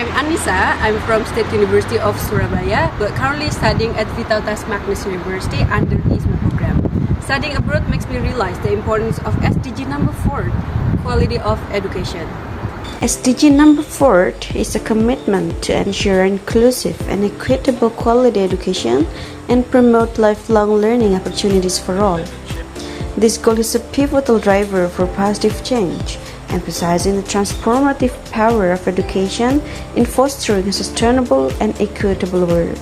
I'm Annisa. I'm from State University of Surabaya, but currently studying at Vitalitas Magnus University under IISMA program. Studying abroad makes me realize the importance of SDG number 4, quality of education. SDG number 4 is a commitment to ensure inclusive and equitable quality education and promote lifelong learning opportunities for all. This goal is a pivotal driver for positive change, emphasizing the transformative power of education in fostering a sustainable and equitable world.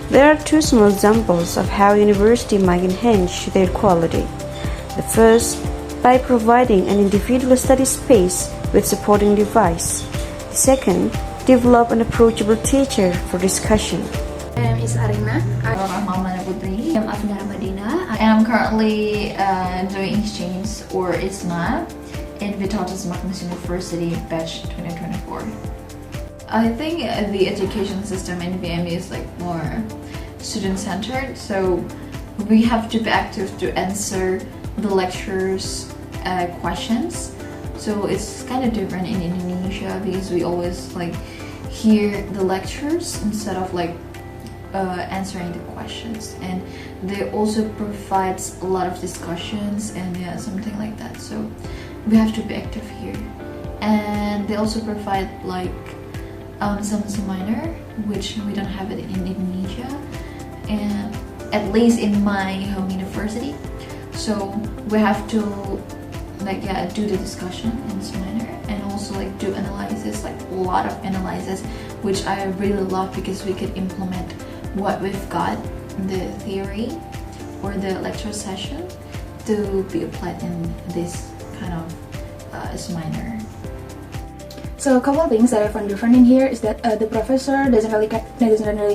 There are two small examples of how university might enhance their quality. The first, by providing an individual study space with supporting device. The second, develop an approachable teacher for discussion. My name is Arina. I'm Annisa Budi Damayanti, and I'm currently doing exchange or IISMA in Vitalitas Magnus University batch 2024. I think the education system in VMU is more student-centered, so we have to be active to answer the lectures questions. So it's kind of different in Indonesia because we always hear the lectures instead of answering the questions, and they also provides a lot of discussions and something like that. So we have to be active here, and they also provide some minor, which we don't have it in Indonesia, and at least in my home university. So we have to do the discussion in minor, and also do analysis, a lot of analysis, which I really love because we could implement what we've got, the theory or the lecture session, to be applied in this kind of minor. So a couple of things that I found different in here is that the professor doesn't really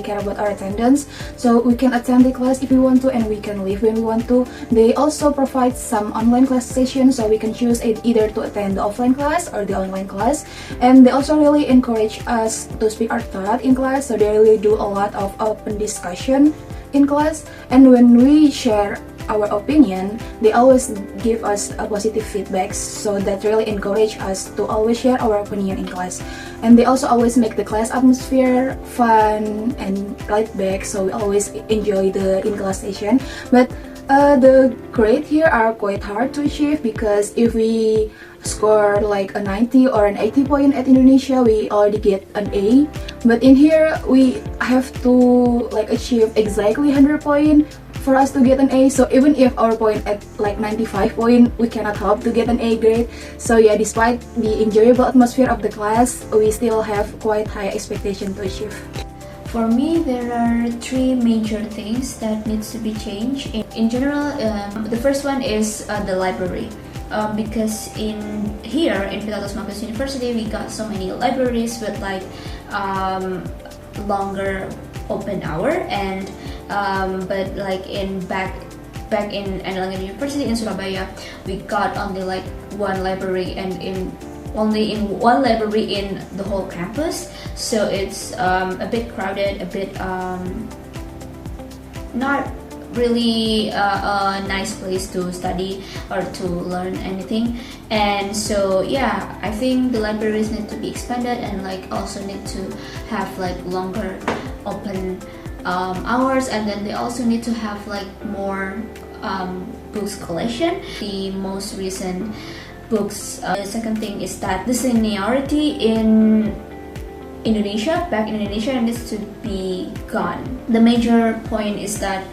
care about our attendance, so we can attend the class if we want to, and we can leave when we want to. They also provide some online class sessions, so we can choose either to attend the offline class or the online class. And they also really encourage us to speak our thought in class, so they really do a lot of open discussion in class. And when we share our opinion, they always give us a positive feedback, so that really encourage us to always share our opinion in class. And they also always make the class atmosphere fun and laid back, so we always enjoy the in-class session. But the grades here are quite hard to achieve, because if we score a 90 or an 80 point at Indonesia, we already get an A. But in here, we have to achieve exactly 100 point for us to get an A. So even if our point at 95 point, we cannot hope to get an A grade. So yeah, despite the enjoyable atmosphere of the class, we still have quite high expectation to achieve. For me, there are three major things that needs to be changed. In general, the first one is the library. Because in Vitalitas Magnus University, we got so many libraries with longer open hour, and but back in Annisa University in Surabaya, we got only one library, and only in one library in the whole campus. So it's a bit crowded, a bit not really a nice place to study or to learn anything. And so yeah, I think the libraries need to be expanded, and also need to have longer open hours, and then they also need to have more books collection, the most recent books. The second thing is that the seniority in Indonesia, back in Indonesia, needs to be gone. The major point is that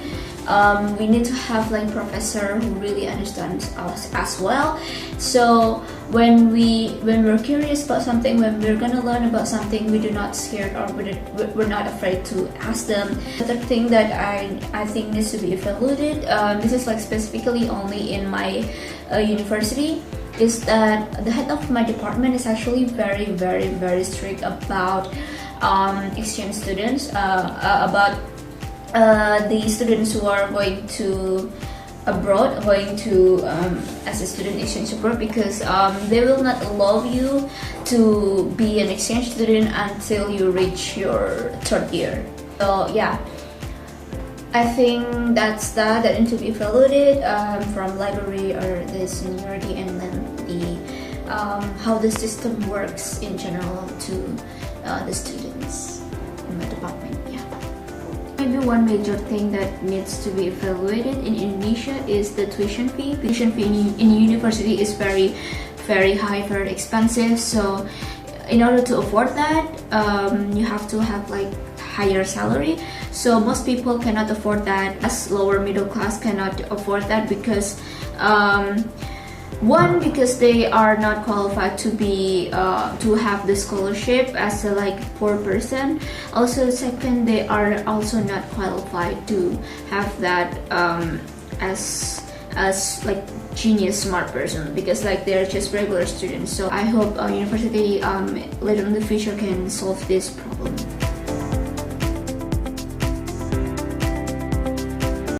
we need to have professor who really understands us as well. So when we're curious about something, when we're gonna learn about something, we do not scared, or we're not afraid to ask them. The third thing that I think needs to be evaluated, this is specifically only in my university, is that the head of my department is actually very, very, very strict about exchange students, about the students who are going to abroad, going to as a student exchange abroad, because they will not allow you to be an exchange student until you reach your third year. So yeah, I think that's that need to be evaluated from library or the seniority, and then the how the system works in general to the students in my department. Yeah. Maybe one major thing that needs to be evaluated in Indonesia is the tuition fee. Tuition fee in university is very high, very expensive. So in order to afford that, you have to have like higher salary. So most people cannot afford that. As lower middle class cannot afford that because one, because they are not qualified to be to have the scholarship as a like poor person. Also, second, they are also not qualified to have that as like genius smart person, because like they're just regular students. So I hope university later in the future can solve this problem.